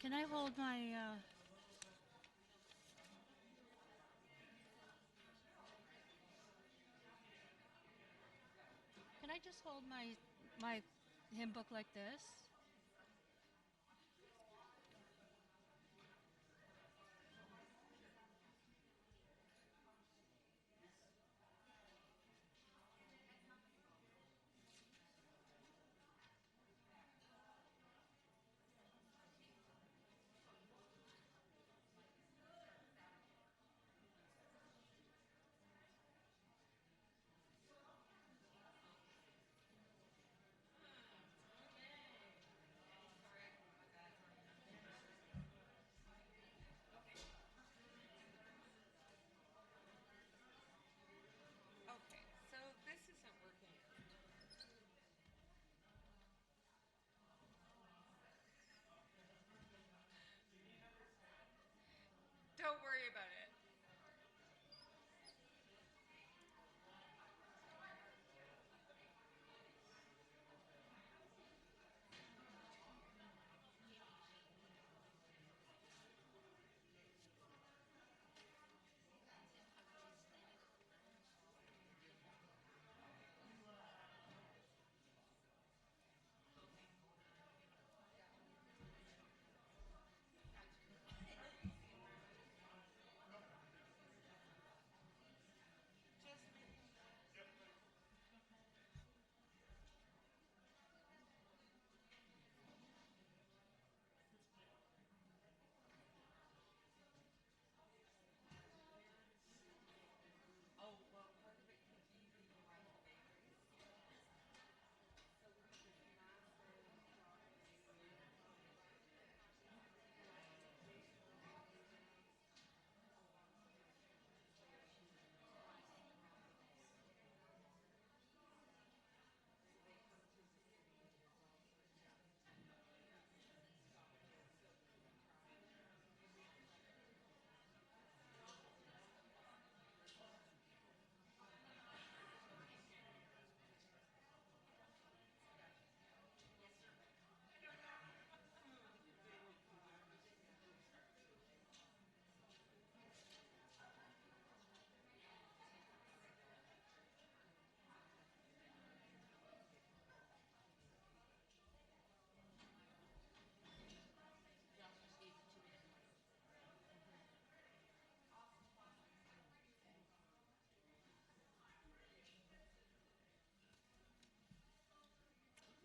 Can I hold my, can I just hold my hymn book like this? Okay, so this isn't working. Don't worry about it. Just making. Oh, well, part of it could be the vagaries. So we have this massive so they come to the city and there's all sorts of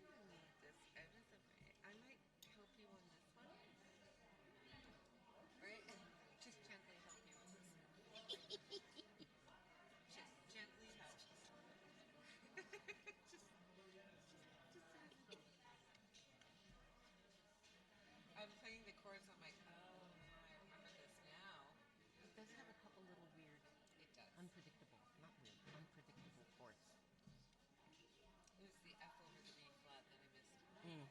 I'm gonna need this out of the way. I might help you on this one, right? Just gently help you on this one. Just gently help. Just so you know. I'm playing the chords. I'm like, oh no, I remember this now. It does have a couple little weird, It does. unpredictable, not weird, unpredictable chords. It was the F over the B flat that I missed, Mm.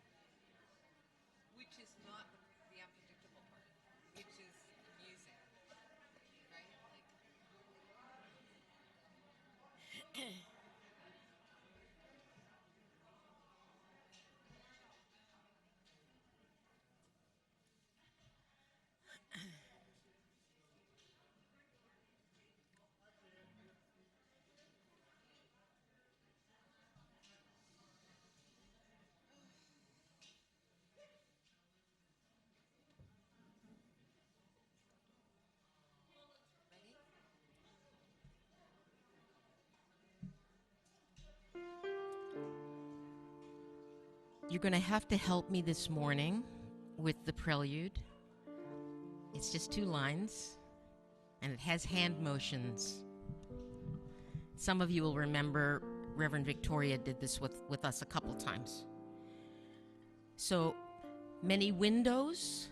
which is not the unpredictable part, which is amusing, right? Like, ready? You're going to have to help me this morning with the prelude. It's just 2 lines, and it has hand motions. Some of you will remember Reverend Victoria did this with us a couple times. So, many windows,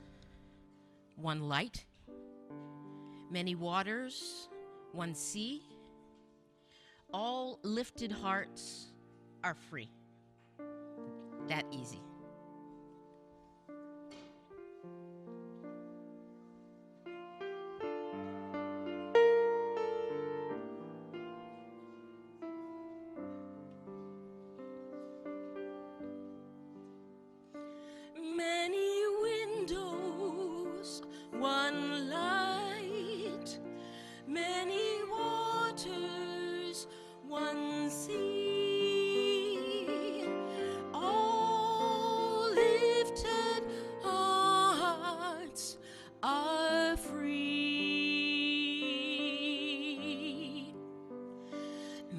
one light, many waters, one sea, all lifted hearts are free. That easy. Many windows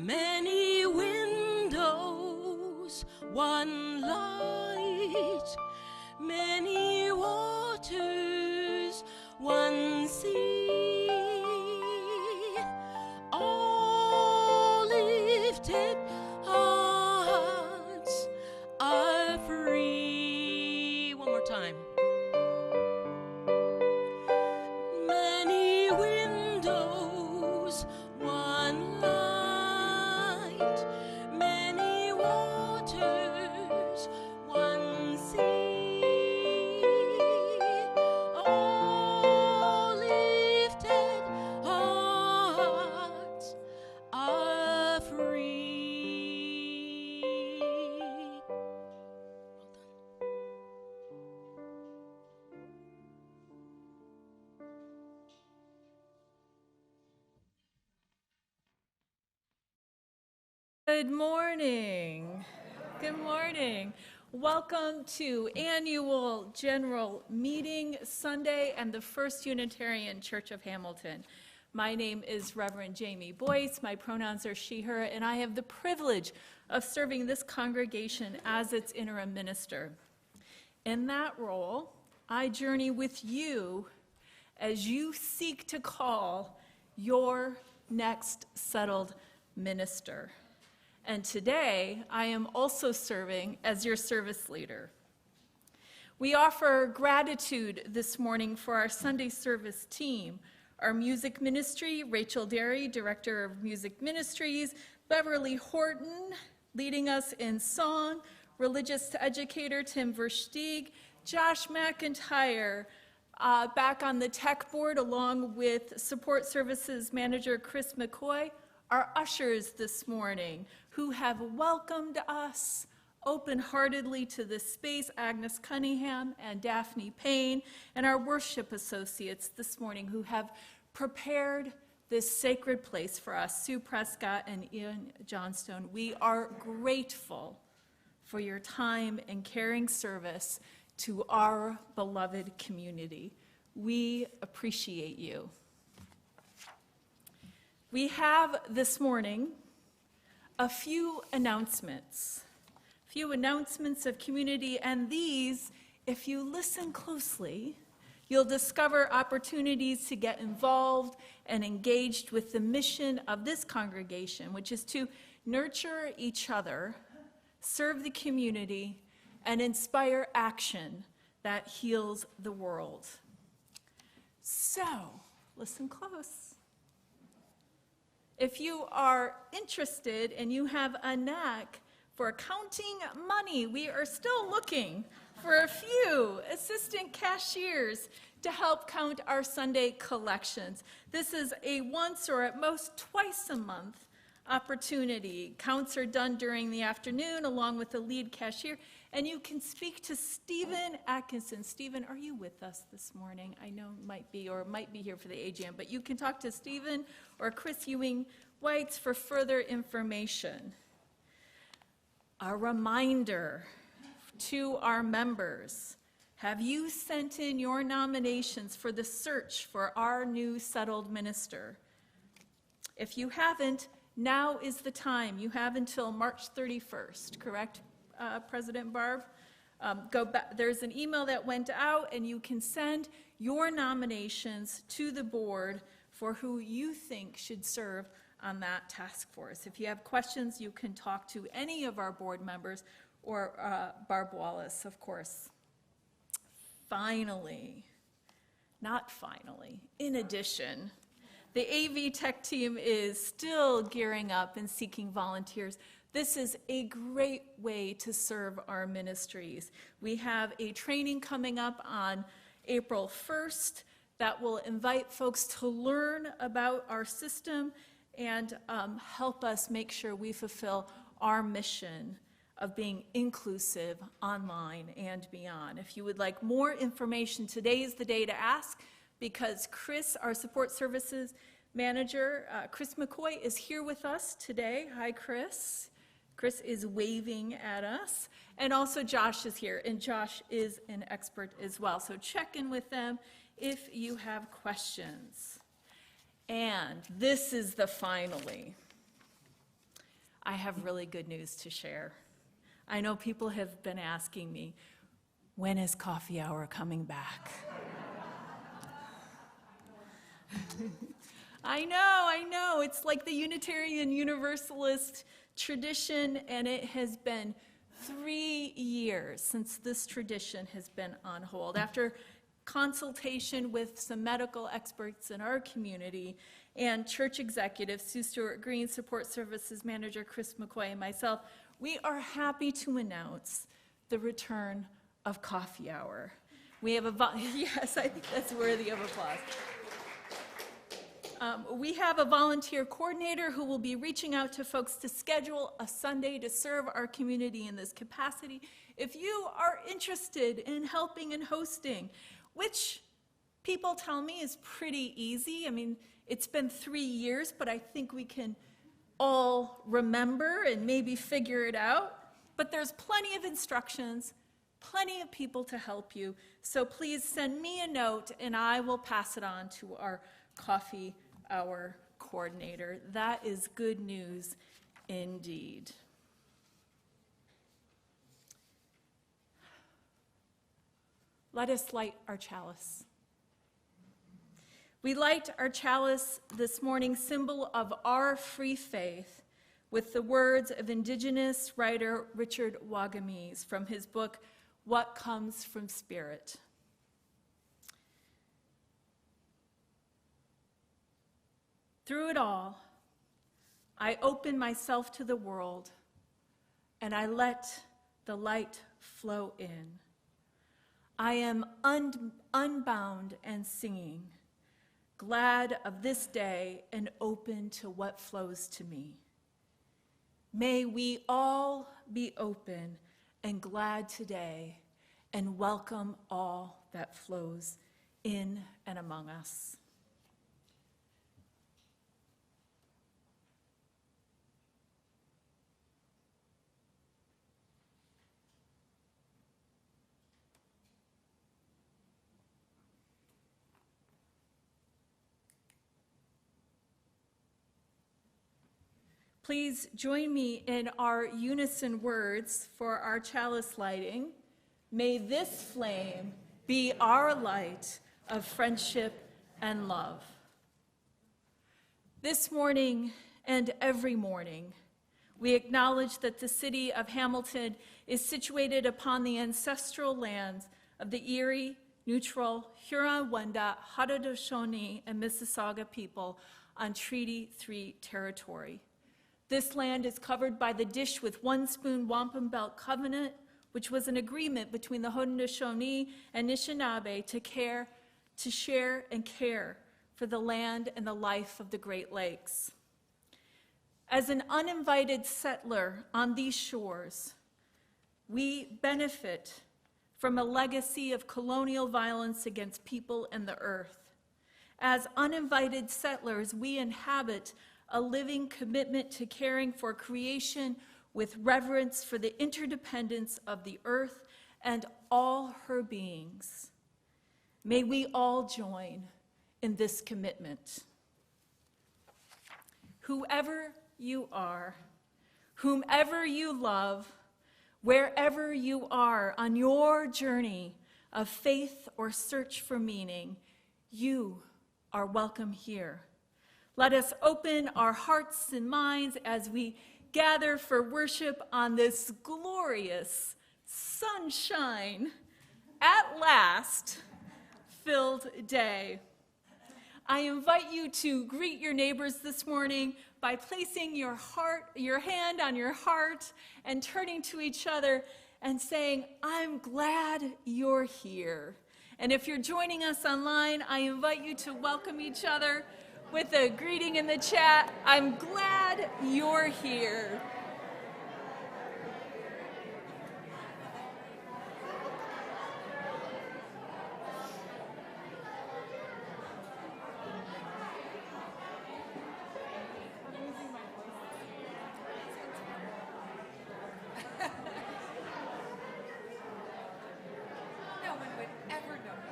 Many windows, one light, many waters, one sea, all lifted hearts are free. One more time. Many windows, one light, many waters, one sea, all lifted hearts are free. Good morning. Good morning. Welcome to Annual General Meeting Sunday and the First Unitarian Church of Hamilton. My name is Reverend Jamie Boyce. My pronouns are she, her, and I have the privilege of serving this congregation as its interim minister. In that role, I journey with you as you seek to call your next settled minister. And today, I am also serving as your service leader. We offer gratitude this morning for our Sunday service team, our music ministry, Rachel Derry, Director of Music Ministries, Beverly Horton, leading us in song, religious educator Tim Versteeg, Josh McIntyre, back on the tech board along with support services manager Chris McCoy, our ushers this morning who have welcomed us open-heartedly to this space, Agnes Cunningham and Daphne Payne, and our worship associates this morning who have prepared this sacred place for us, Sue Prescott and Ian Johnstone. We are grateful for your time and caring service to our beloved community. We appreciate you. We have this morning a few announcements of community, and these, if you listen closely, you'll discover opportunities to get involved and engaged with the mission of this congregation, which is to nurture each other, serve the community, and inspire action that heals the world. So, listen close. If you are interested and you have a knack for counting money, we are still looking for a few assistant cashiers to help count our Sunday collections. This is a once or at most twice a month opportunity. Counts are done during the afternoon along with the lead cashier, and you can speak to Stephen Atkinson. Stephen, are you with us this morning? I know might be here for the AGM, but you can talk to Stephen or Chris Ewing-Whites for further information. A reminder to our members, have you sent in your nominations for the search for our new settled minister? If you haven't, now is the time. You have until March 31st, correct, President Barb? Go back. There's an email that went out, and you can send your nominations to the board for who you think should serve on that task force. If you have questions, you can talk to any of our board members or Barb Wallace, of course. Finally, not finally, in addition, the AV Tech team is still gearing up and seeking volunteers. This is a great way to serve our ministries. We have a training coming up on April 1st that will invite folks to learn about our system and help us make sure we fulfill our mission of being inclusive online and beyond. If you would like more information, today is the day to ask, because Chris, our support services manager, Chris McCoy, is here with us today. Hi, Chris. Chris is waving at us. And also Josh is here, and Josh is an expert as well. So check in with them if you have questions. And this is the finally. I have really good news to share. I know people have been asking me, when is Coffee Hour coming back? I know. It's like the Unitarian Universalist tradition, and it has been 3 years since this tradition has been on hold. After consultation with some medical experts in our community and church executives, Sue Stewart Green, Support Services Manager Chris McCoy, and myself, we are happy to announce the return of Coffee Hour. We have yes, I think that's worthy of applause. We have a volunteer coordinator who will be reaching out to folks to schedule a Sunday to serve our community in this capacity. If you are interested in helping and hosting, which people tell me is pretty easy. I mean, it's been 3 years, but I think we can all remember and maybe figure it out. But there's plenty of instructions, plenty of people to help you. So please send me a note and I will pass it on to our Coffee Hour coordinator. That is good news indeed. Let us light our chalice. We light our chalice this morning, symbol of our free faith, with the words of Indigenous writer Richard Wagamese from his book, What Comes from Spirit. Through it all, I open myself to the world, and I let the light flow in. I am unbound and singing, glad of this day and open to what flows to me. May we all be open and glad today and welcome all that flows in and among us. Please join me in our unison words for our chalice lighting. May this flame be our light of friendship and love. This morning and every morning, we acknowledge that the city of Hamilton is situated upon the ancestral lands of the Erie, Neutral, Huron-Wendat, Haudenosaunee, and Mississauga people on Treaty 3 territory. This land is covered by the Dish with One Spoon Wampum Belt Covenant, which was an agreement between the Haudenosaunee and Anishinaabe to share and care for the land and the life of the Great Lakes. As an uninvited settler on these shores, we benefit from a legacy of colonial violence against people and the earth. As uninvited settlers, we inhabit a living commitment to caring for creation with reverence for the interdependence of the earth and all her beings. May we all join in this commitment. Whoever you are, whomever you love, wherever you are on your journey of faith or search for meaning, you are welcome here. Let us open our hearts and minds as we gather for worship on this glorious sunshine, at last, filled day. I invite you to greet your neighbors this morning by placing your hand on your heart and turning to each other and saying, I'm glad you're here. And if you're joining us online, I invite you to welcome each other with a greeting in the chat. I'm glad you're here. No one would ever notice.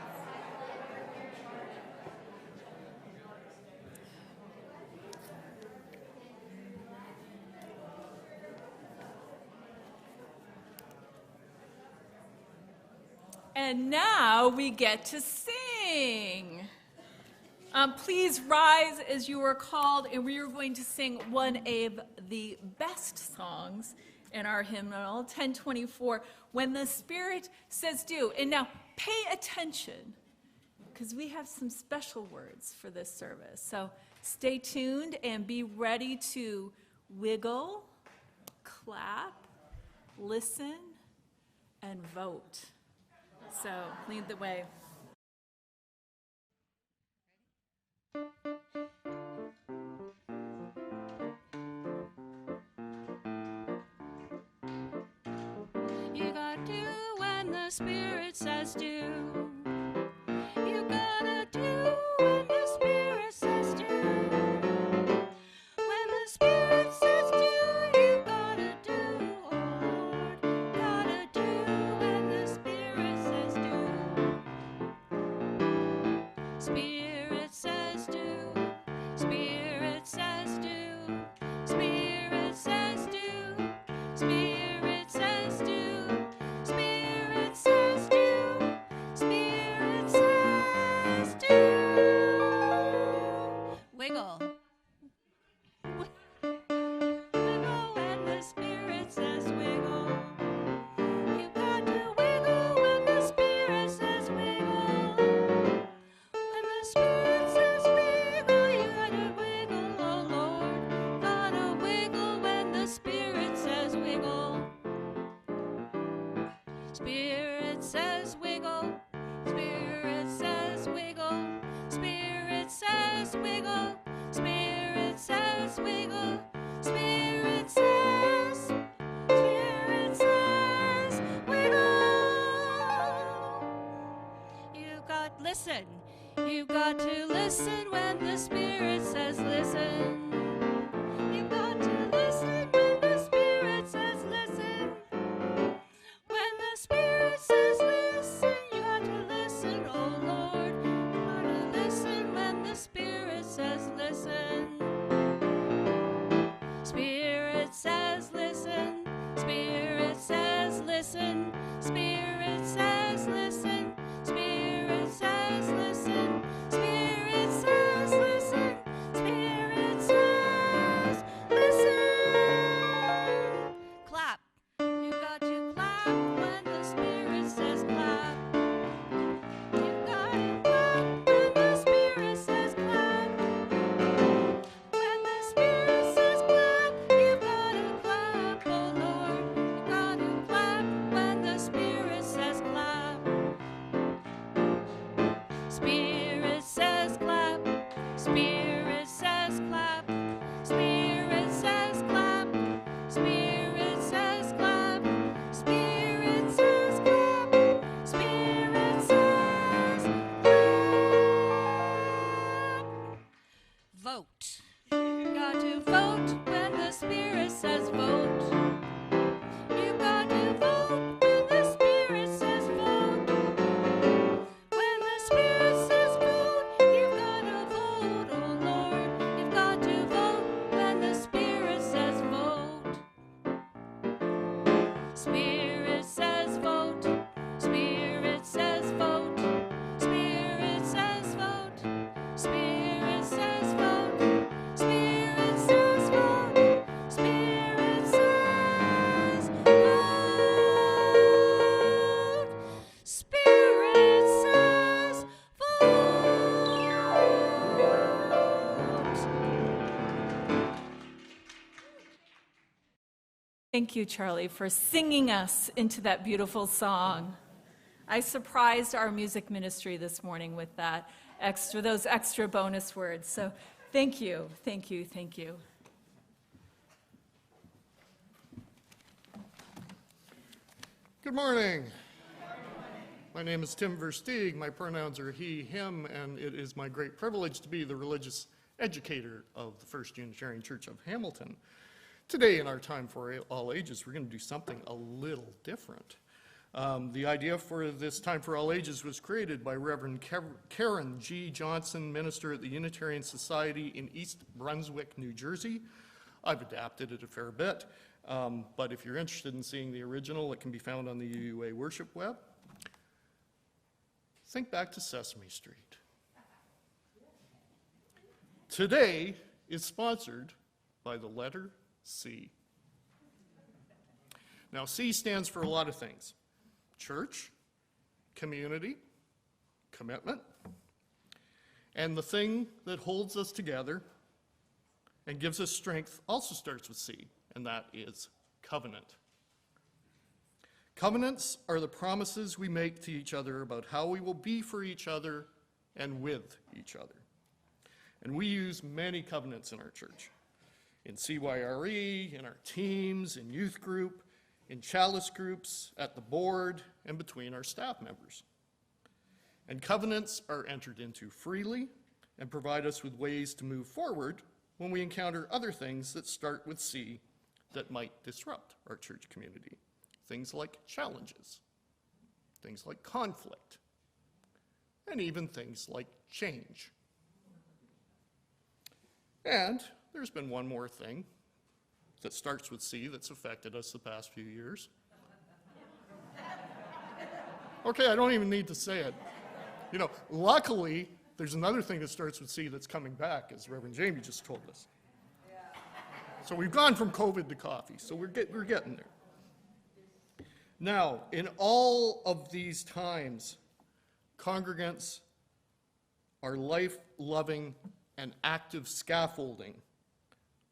And now we get to sing. Please rise as you are called, and we are going to sing one of the best songs in our hymnal, 1024, When the Spirit Says Do. And now pay attention, because we have some special words for this service. So stay tuned and be ready to wiggle, clap, listen, and vote. So lead the way. You gotta do when the Spirit says do. You gotta do when the Spirit says do. When the Spirit says do, you gotta do, oh Lord. Gotta do when the Spirit says do. Spirit says do. Spirit says do. Spirit says do. Spirit says do. Spirit says do. Spirit says do. Wiggle. Wiggle when the Spirit says wiggle. You got to wiggle when the Spirit says wiggle. When the Spirit says wiggle, you gotta wiggle, oh Lord. Gotta wiggle when the Spirit says wiggle. Spirit says wiggle. Spirit says wiggle. Spirit says wiggle. Spirit says wiggle. Spirit says. Spirit says wiggle. Listen. You got to listen when the Spirit says listen. You got to listen when the Spirit says listen. When the Spirit says listen, you got to listen, oh Lord. You got to listen when the Spirit says listen. Spirit says listen. Spirit says listen. Spirit says listen. Spirit says listen. Spirit says listen. Spirit says listen. Clap. You got to clap when the Spirit says clap. You got to clap when the Spirit says clap. When the Spirit says clap, you got to clap, oh Lord. You got to clap when the Spirit says clap. Spirit says clap. Spirit says clap. Spirit says clap. Spirit says clap. Spirit says clap. Spirit says clap. Vote. Got to vote when the Spirit says vote. You got to vote when the Spirit says vote. When the Spirit says vote, you've got to vote, oh Lord. You've got to vote when the Spirit says vote. Spirit says vote. Spirit says vote. Spirit says vote. Spirit says vote. Spirit says vote. Spirit says vote. Spirit says vote. Thank you, Charlie, for singing us into that beautiful song. I surprised our music ministry this morning with those extra bonus words. So thank you, thank you, thank you. Good morning. My name is Tim Versteeg. My pronouns are he, him, and it is my great privilege to be the religious educator of the First Unitarian Church of Hamilton. Today, in our Time for All Ages, we're going to do something a little different. The idea for this Time for All Ages was created by Reverend Karen G. Johnson, minister at the Unitarian Society in East Brunswick, New Jersey. I've adapted it a fair bit, but if you're interested in seeing the original, it can be found on the UUA Worship Web. think back to Sesame Street. Today is sponsored by the letter C. Now, C stands for a lot of things: church, community, commitment, and the thing that holds us together and gives us strength also starts with C, and that is covenant. Covenants are the promises we make to each other about how we will be for each other and with each other. And we use many covenants in our church, in CYRE, in our teams, in youth group, in chalice groups, at the board, and between our staff members. And covenants are entered into freely and provide us with ways to move forward when we encounter other things that start with C that might disrupt our church community. Things like challenges, things like conflict, and even things like change. And there's been one more thing that starts with C that's affected us the past few years. Okay, I don't even need to say it. You know, luckily, there's another thing that starts with C that's coming back, as Reverend Jamie just told us. So we've gone from COVID to coffee, so we're getting there. Now, in all of these times, congregants are life-loving and active scaffolding,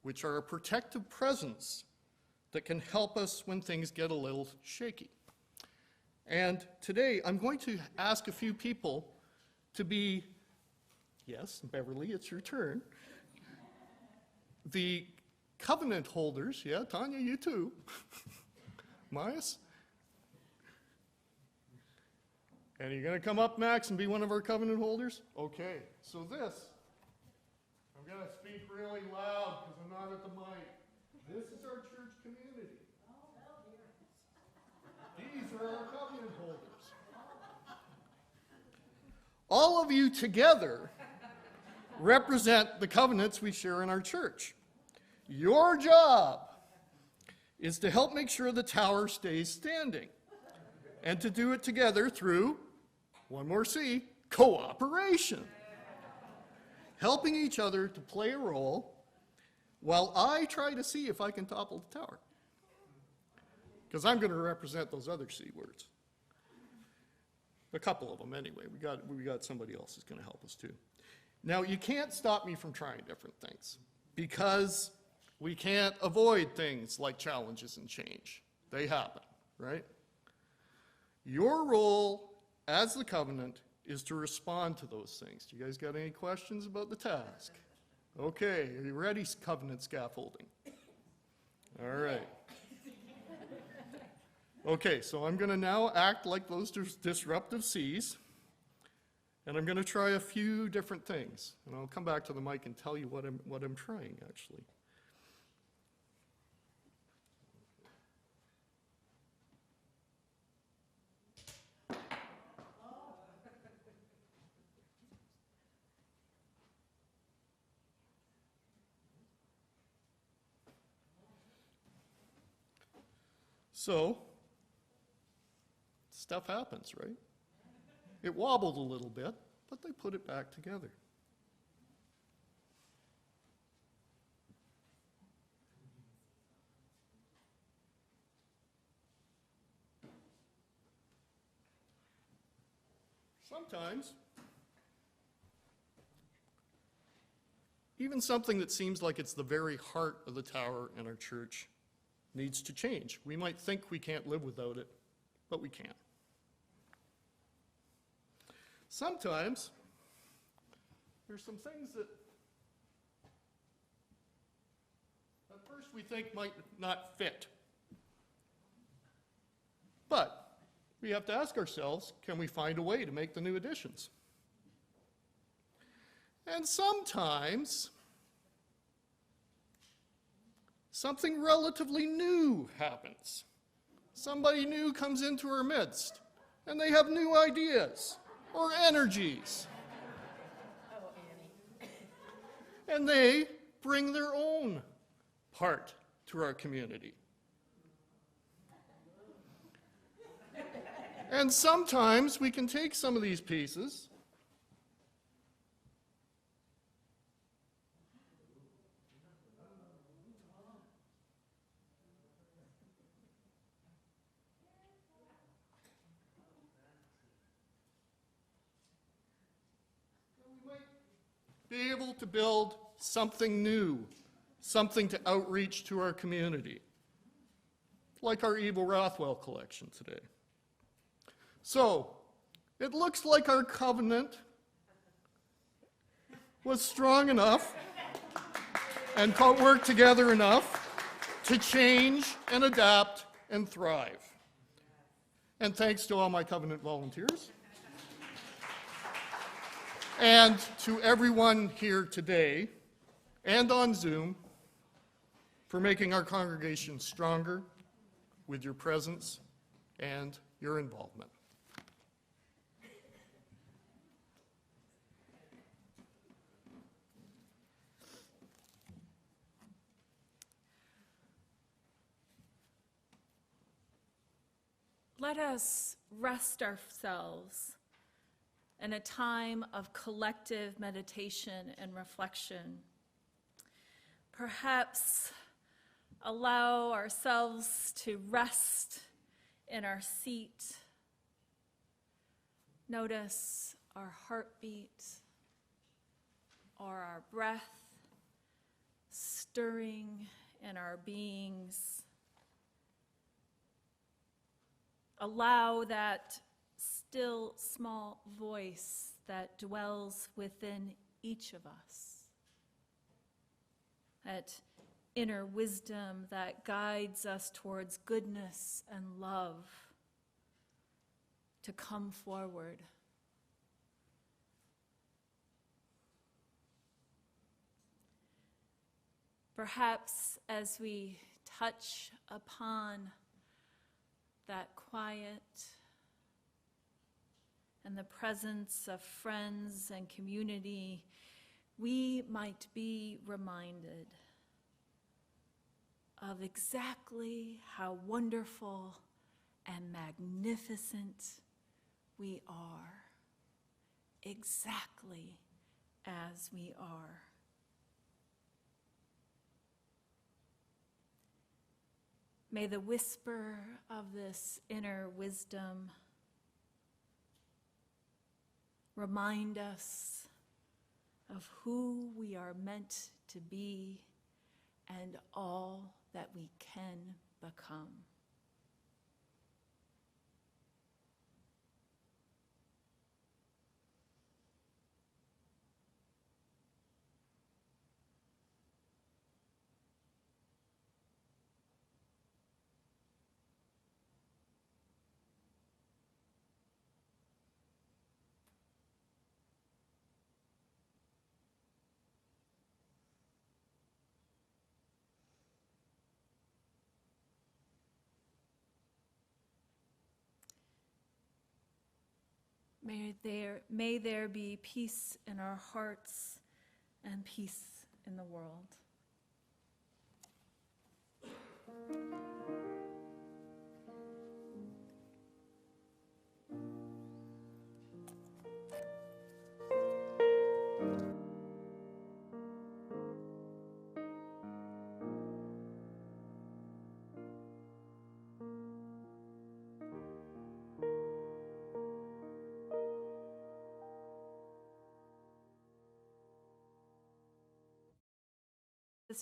which are a protective presence that can help us when things get a little shaky. And today, I'm going to ask a few people to be, yes, Beverly, it's your turn, the covenant holders. Yeah, Tanya, you too. Myas? And you're going to come up, Max, and be one of our covenant holders? Okay, so this, I'm going to speak really loud because I'm not at the mic. This is our church community. These are our covenant holders. All of you together represent the covenants we share in our church. Your job is to help make sure the tower stays standing, and to do it together through, one more C, cooperation. Helping each other to play a role while I try to see if I can topple the tower. Because I'm going to represent those other C words. A couple of them anyway. We got somebody else who's going to help us too. Now, you can't stop me from trying different things, because we can't avoid things like challenges and change. They happen, right? Your role as the covenant is to respond to those things. Do you guys got any questions about the task? Okay, are you ready, covenant scaffolding? All right. Okay, so I'm going to now act like those disruptive C's, and I'm going to try a few different things. And I'll come back to the mic and tell you what I'm trying, actually. So, stuff happens, right? It wobbled a little bit, but they put it back together. Sometimes, even something that seems like it's the very heart of the tower in our church needs to change. We might think we can't live without it, but we can. Sometimes there's some things that at first we think might not fit. But we have to ask ourselves, can we find a way to make the new additions? And sometimes something relatively new happens. Somebody new comes into our midst, and they have new ideas or energies. And they bring their own part to our community. And sometimes we can take some of these pieces be able to build something new, something to outreach to our community, like our Evil Rothwell collection today. So, it looks like our covenant was strong enough and worked together enough to change and adapt and thrive. And thanks to all my covenant volunteers. And to everyone here today and on Zoom for making our congregation stronger with your presence and your involvement. Let us rest ourselves in a time of collective meditation and reflection. Perhaps allow ourselves to rest in our seat. Notice our heartbeat or our breath stirring in our beings. Allow that still small voice that dwells within each of us, that inner wisdom that guides us towards goodness and love, to come forward. Perhaps as we touch upon that quiet and the presence of friends and community, we might be reminded of exactly how wonderful and magnificent we are, exactly as we are. May the whisper of this inner wisdom remind us of who we are meant to be and all that we can become. May there be peace in our hearts and peace in the world.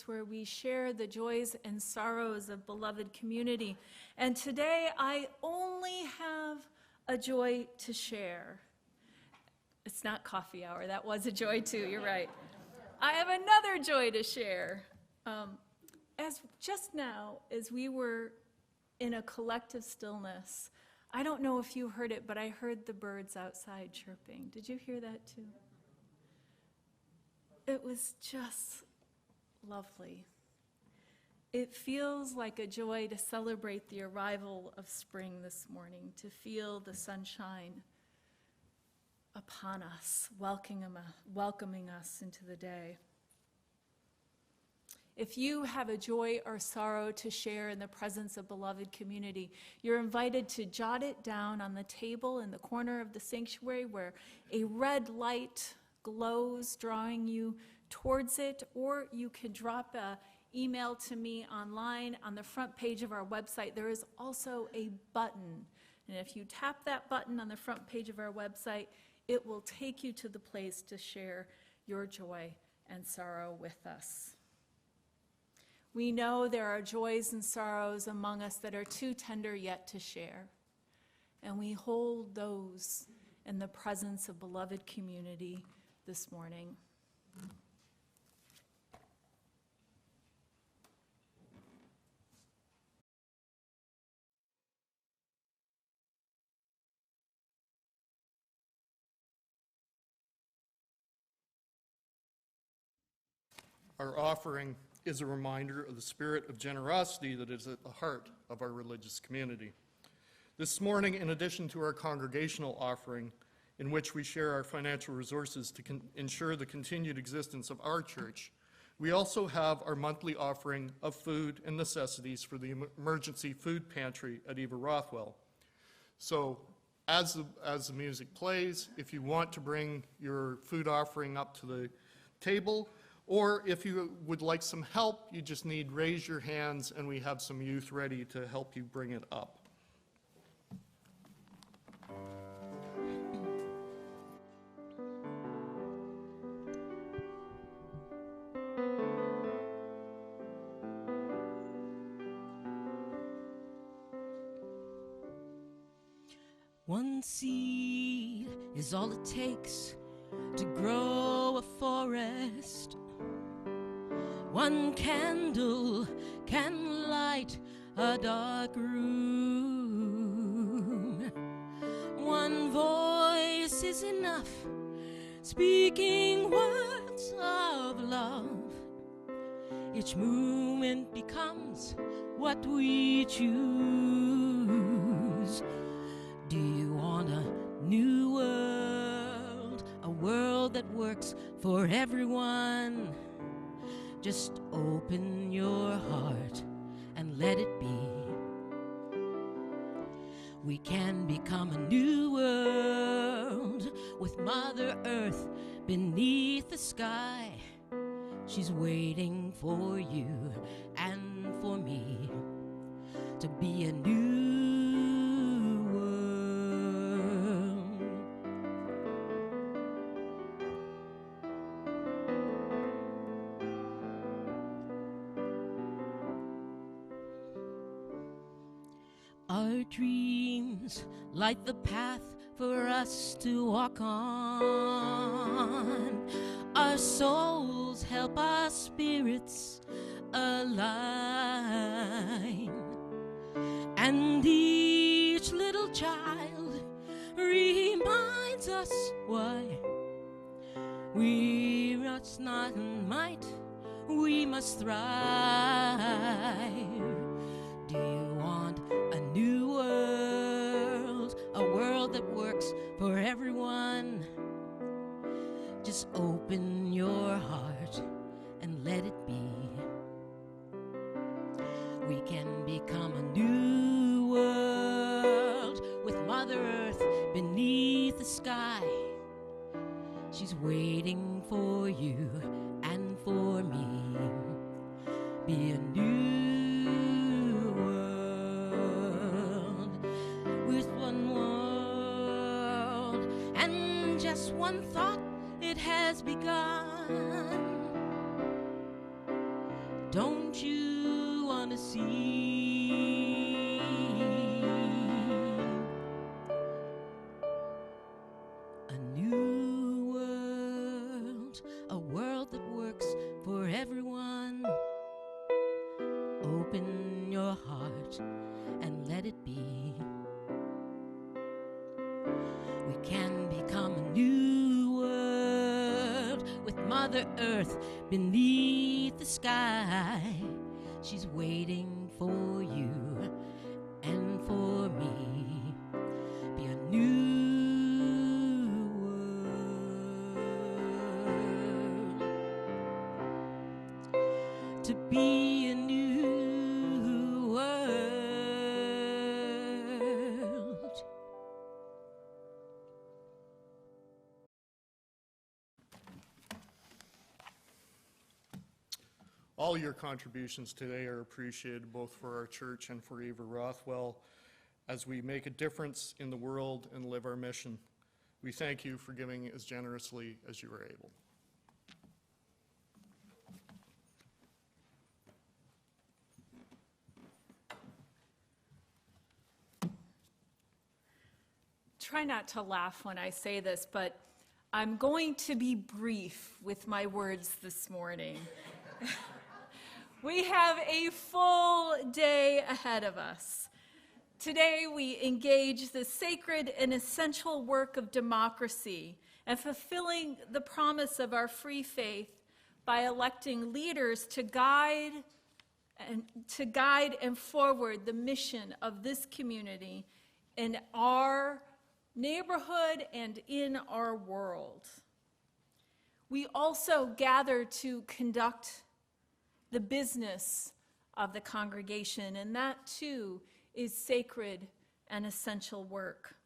Where we share the joys and sorrows of beloved community. And today I only have a joy to share. It's not coffee hour. That was a joy too. You're right. I have another joy to share. As just now, as we were in a collective stillness, I don't know if you heard it, but I heard the birds outside chirping. Did you hear that too? It was just lovely. It feels like a joy to celebrate the arrival of spring this morning, to feel the sunshine upon us, welcoming us into the day. If you have a joy or sorrow to share in the presence of beloved community, you're invited to jot it down on the table in the corner of the sanctuary where a red light glows, drawing you towards it, or you can drop an email to me online. On the front page of our website, there is also a button. And if you tap that button on the front page of our website, it will take you to the place to share your joy and sorrow with us. We know there are joys and sorrows among us that are too tender yet to share, and we hold those in the presence of beloved community this morning. Our offering is a reminder of the spirit of generosity that is at the heart of our religious community. This morning, in addition to our congregational offering, in which we share our financial resources to ensure the continued existence of our church, we also have our monthly offering of food and necessities for the emergency food pantry at Eva Rothwell. So as the music plays, if you want to bring your food offering up to the table, or if you would like some help, you just need raise your hands, and we have some youth ready to help you bring it up. One seed is all it takes to grow a forest. One candle can light a dark room. One voice is enough, speaking words of love. Each movement becomes what we choose. Do you want a new world? A world that works for everyone? Just open your heart and let it be. We can become a new world with Mother Earth beneath the sky. She's waiting for you and for me to be a new Our dreams light the path for us to walk on. Our souls help our spirits align. And each little child reminds us why we must not might, we must thrive. Do you want a new world, a world that works for everyone? Just open your heart and let it be. We can become a new world with Mother Earth beneath the sky. She's waiting for you and for me. Be a new just one thought, it has begun. Don't you want to see a new world, a world that works for everyone? Open your heart and let it be. We can become a new world with Mother Earth beneath the sky. She's waiting for you and for me. Be a new world. to be a new world. All your contributions today are appreciated, both for our church and for Eva Rothwell, as we make a difference in the world and live our mission. We thank you for giving as generously as you are able. Try not to laugh when I say this, but I'm going to be brief with my words this morning. We have a full day ahead of us. Today we engage the sacred and essential work of democracy and fulfilling the promise of our free faith by electing leaders to guide and forward the mission of this community in our neighborhood and in our world. We also gather to conduct the business of the congregation, and that too is sacred and essential work.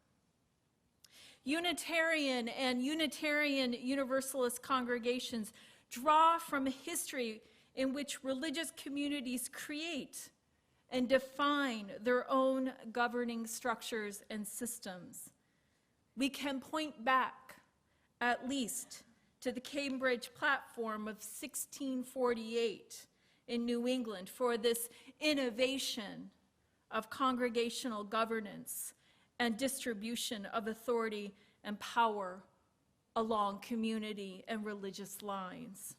Unitarian and Unitarian Universalist congregations draw from a history in which religious communities create and define their own governing structures and systems. We can point back, at least, to the Cambridge Platform of 1648 in New England for this innovation of congregational governance and distribution of authority and power along community and religious lines.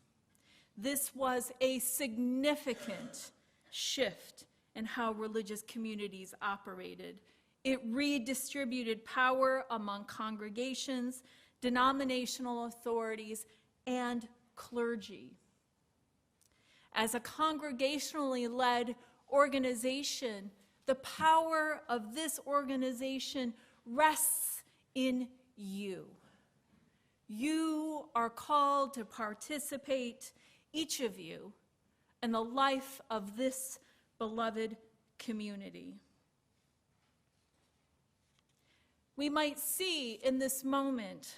This was a significant shift in how religious communities operated. It redistributed power among congregations, denominational authorities, and clergy. As a congregationally led organization, the power of this organization rests in you. You are called to participate, each of you, in the life of this beloved community. We might see in this moment,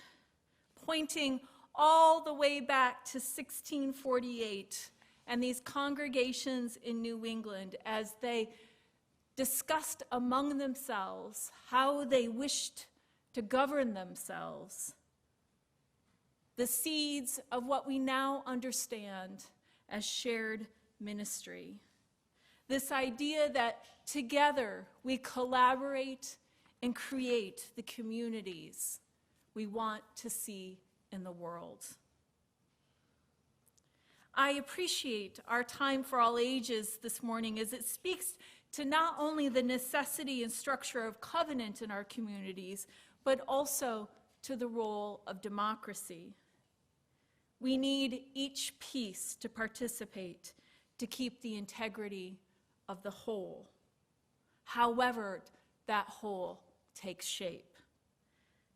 pointing all the way back to 1648, and these congregations in New England as they discussed among themselves how they wished to govern themselves, the seeds of what we now understand as shared ministry. This idea that together we collaborate and create the communities we want to see in the world. I appreciate our time for all ages this morning as it speaks to not only the necessity and structure of covenant in our communities, but also to the role of democracy. We need each piece to participate to keep the integrity of the whole, however that whole takes shape.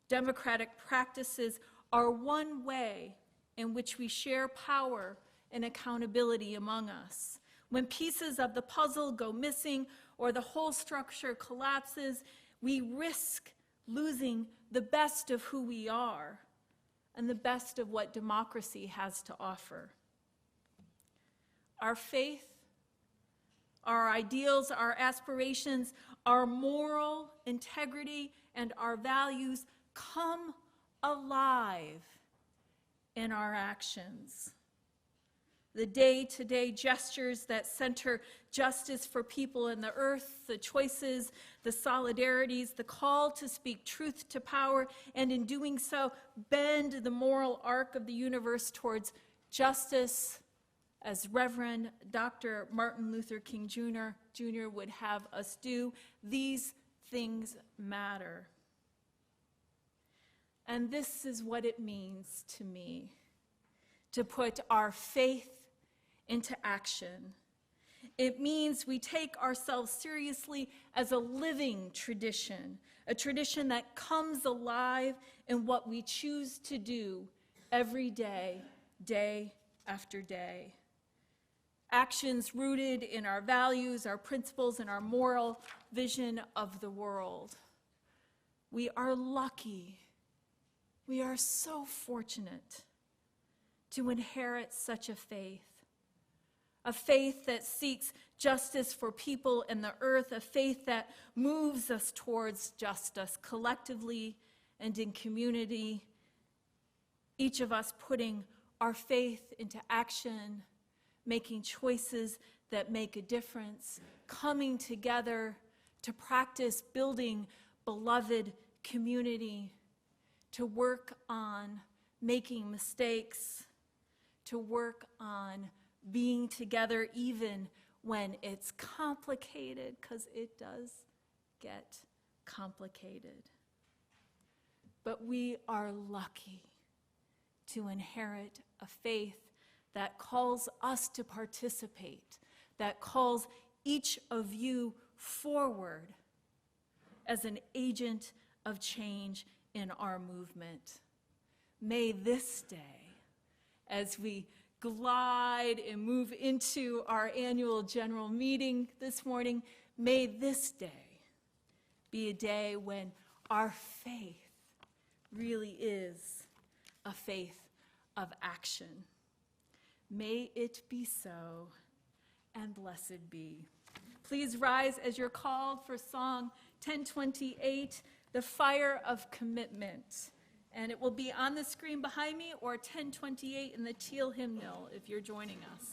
Democratic practices are one way in which we share power and accountability among us. When pieces of the puzzle go missing or the whole structure collapses, we risk losing the best of who we are and the best of what democracy has to offer. Our faith, our ideals, our aspirations, our moral integrity, and our values come alive in our actions. The day-to-day gestures that center justice for people in the earth, the choices, the solidarities, the call to speak truth to power, and in doing so, bend the moral arc of the universe towards justice, as Reverend Dr. Martin Luther King Jr. would have us do. These things matter. And this is what it means to me, to put our faith into action. It means we take ourselves seriously as a living tradition, a tradition that comes alive in what we choose to do every day, day after day. actions rooted in our values, our principles, and our moral vision of the world. We are lucky. We are so fortunate to inherit such a faith that seeks justice for people and the earth, a faith that moves us towards justice collectively and in community, each of us putting our faith into action, making choices that make a difference, coming together to practice building beloved community, to work on making mistakes, to work on being together even when it's complicated, because it does get complicated. But we are lucky to inherit a faith that calls us to participate, that calls each of you forward as an agent of change in our movement. May this day, as we glide and move into our annual general meeting this morning, may this day be a day when our faith really is a faith of action. May it be so, and blessed be. Please rise as you're called for Song 1028, The Fire of Commitment. And it will be on the screen behind me, or 1028 in the Teal hymnal if you're joining us.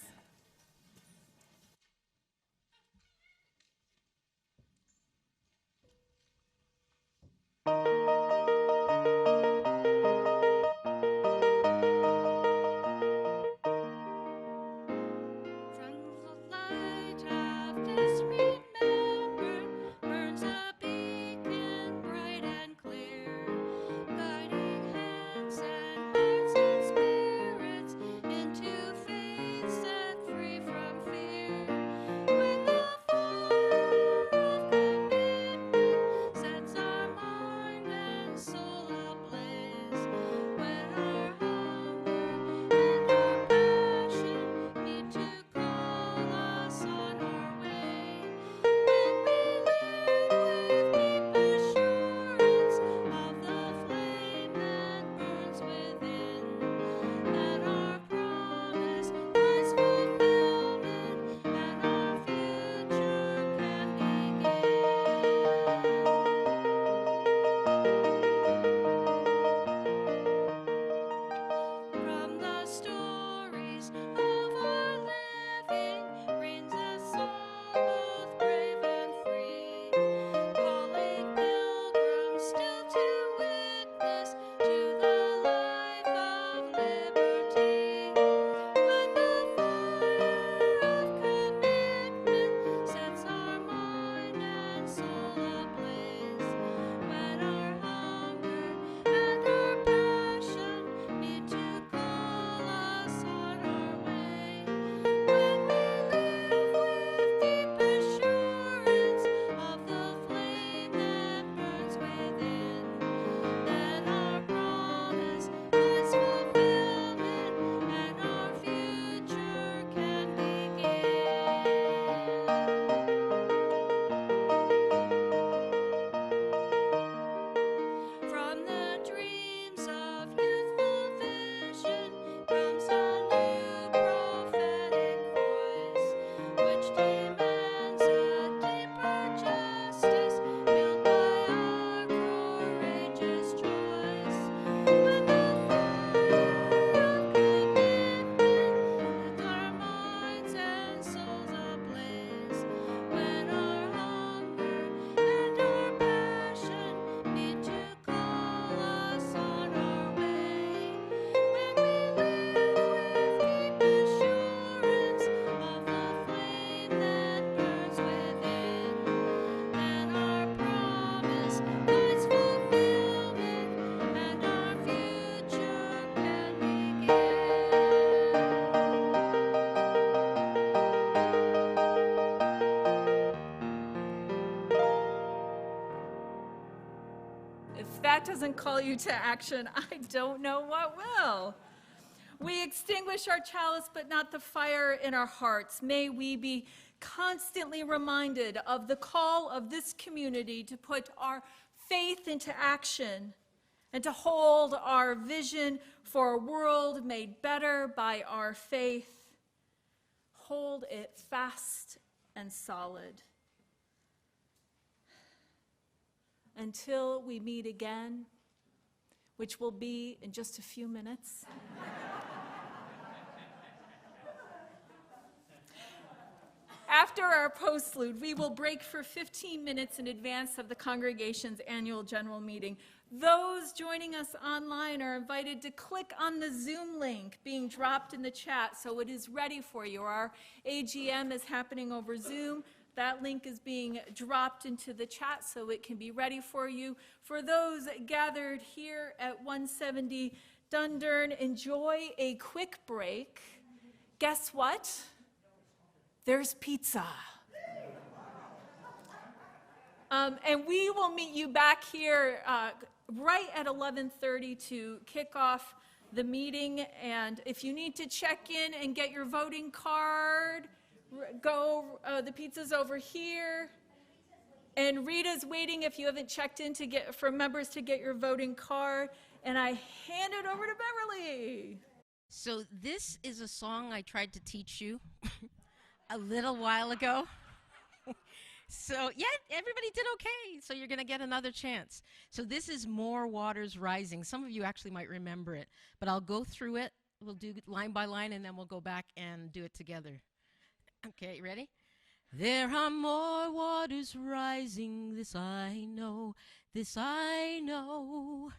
If that doesn't call you to action, I don't know what will. We extinguish our chalice, but not the fire in our hearts. May we be constantly reminded of the call of this community to put our faith into action and to hold our vision for a world made better by our faith. Hold it fast and solid. Until we meet again, which will be in just a few minutes. After our postlude, we will break for 15 minutes in advance of the congregation's annual general meeting. Those joining us online are invited to click on the Zoom link being dropped in the chat so it is ready for you. Our AGM is happening over Zoom. That link is being dropped into the chat so it can be ready for you. For those gathered here at 170 Dundurn, enjoy a quick break. Guess what? There's pizza. And we will meet you back here right at 11:30 to kick off the meeting. And if you need to check in and get your voting card, go, the pizza's over here. And Rita's waiting if you haven't checked in to get for members to get your voting card. And I hand it over to Beverly. So this is a song I tried to teach you a little while ago. So yeah, everybody did okay. So you're going to get another chance. So this is More Waters Rising. Some of you actually might remember it, but I'll go through it. We'll do line by line, and then we'll go back and do it together. Okay, you ready? There are more waters rising, this I know, this I know.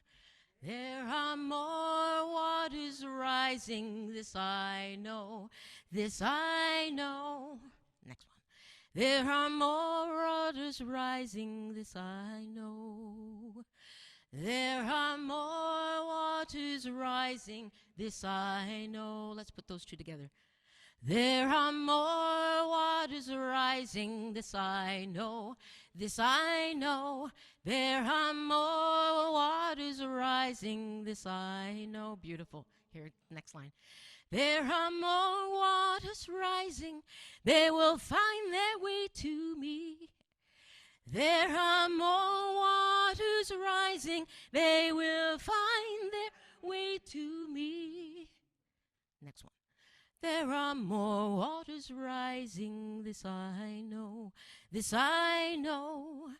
There are more waters rising, this I know, this I know. Next one. There are more waters rising, this I know. There are more waters rising, this I know. Let's put those two together. There are more waters rising, this I know, this I know. There are more waters rising, this I know. Beautiful. Here, next line. There are more waters rising, they will find their way to me. There are more waters rising, they will find their way to me. Next one. There are more waters rising, this I know, this I know.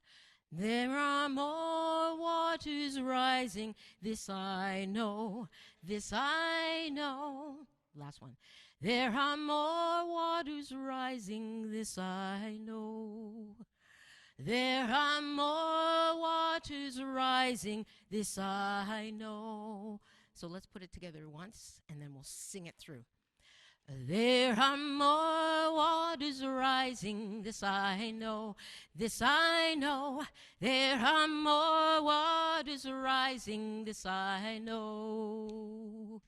There are more waters rising, this I know, this I know. Last one. There are more waters rising, this I know. There are more waters rising, this I know. So let's put it together once, and then we'll sing it through. There are more waters rising, this I know, this I know. There are more waters rising, this I know.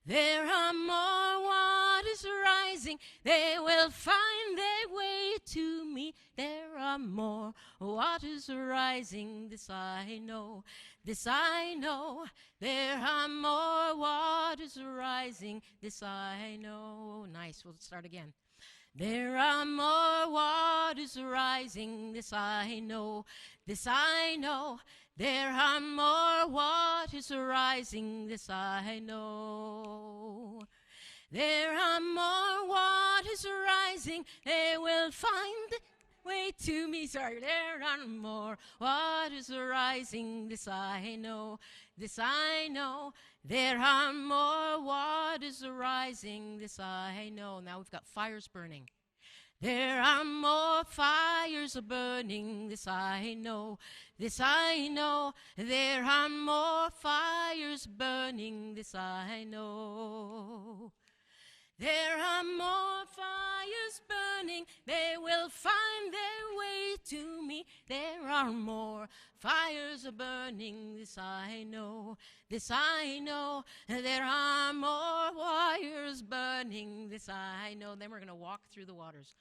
There are more waters rising, they will find their way to me. There are more waters rising, this I know, this I know. There are more waters rising, this I know. Nice, we'll start again. There are more waters rising, this I know, this I know. There are more waters rising, this I know. There are more waters rising, they will find the way to me. Sorry, there are more waters rising, this I know, this I know. There are more waters rising, this I know. Now we've got fires burning. There are more fires burning, this I know, this I know. There are more fires burning, this I know. There are more fires burning, they will find their way to me. There are more fires burning, this I know, this I know. There are more fires burning, this I know. Then we're going to walk through the waters.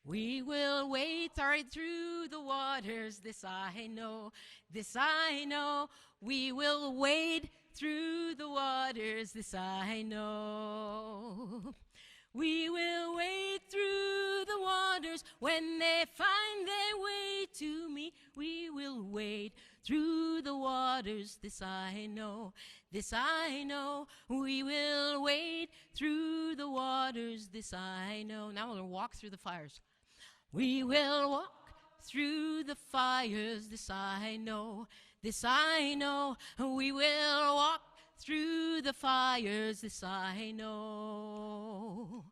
We will wade right through the waters, this I know, this I know. We will wade through the waters, this I know. We will wade through the waters when they find their way to me. We will wade through the waters, this I know. This I know. We will wade through the waters, this I know. Now we'll walk through the fires. We will walk through the fires, this I know. This I know. We will walk through the fires, this I know.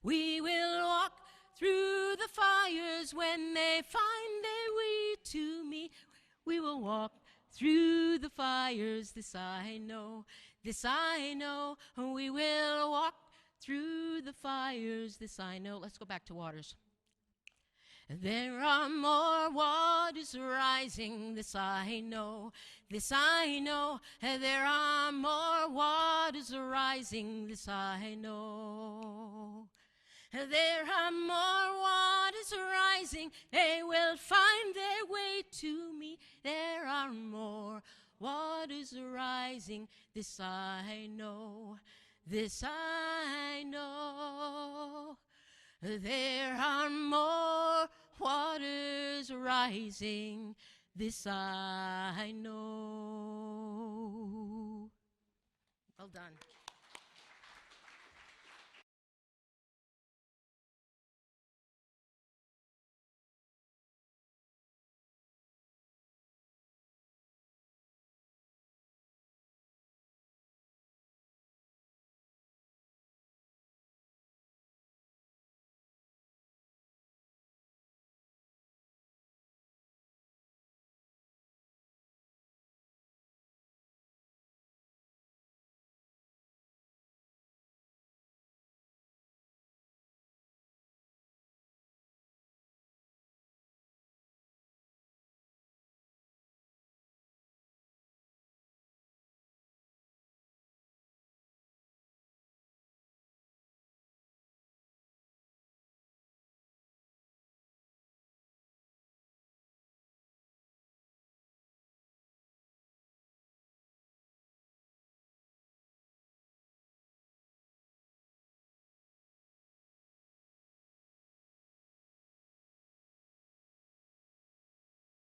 We will walk through the fires when they find their way to me. We will walk through the fires, this I know. This I know. We will walk through the fires, this I know. Let's go back to waters. There are more waters rising, this I know. This I know. There are more waters rising, this I know. There are more waters rising, they will find their way to me. There are more waters rising, this I know. This I know. There are more waters rising, this I know. Well done.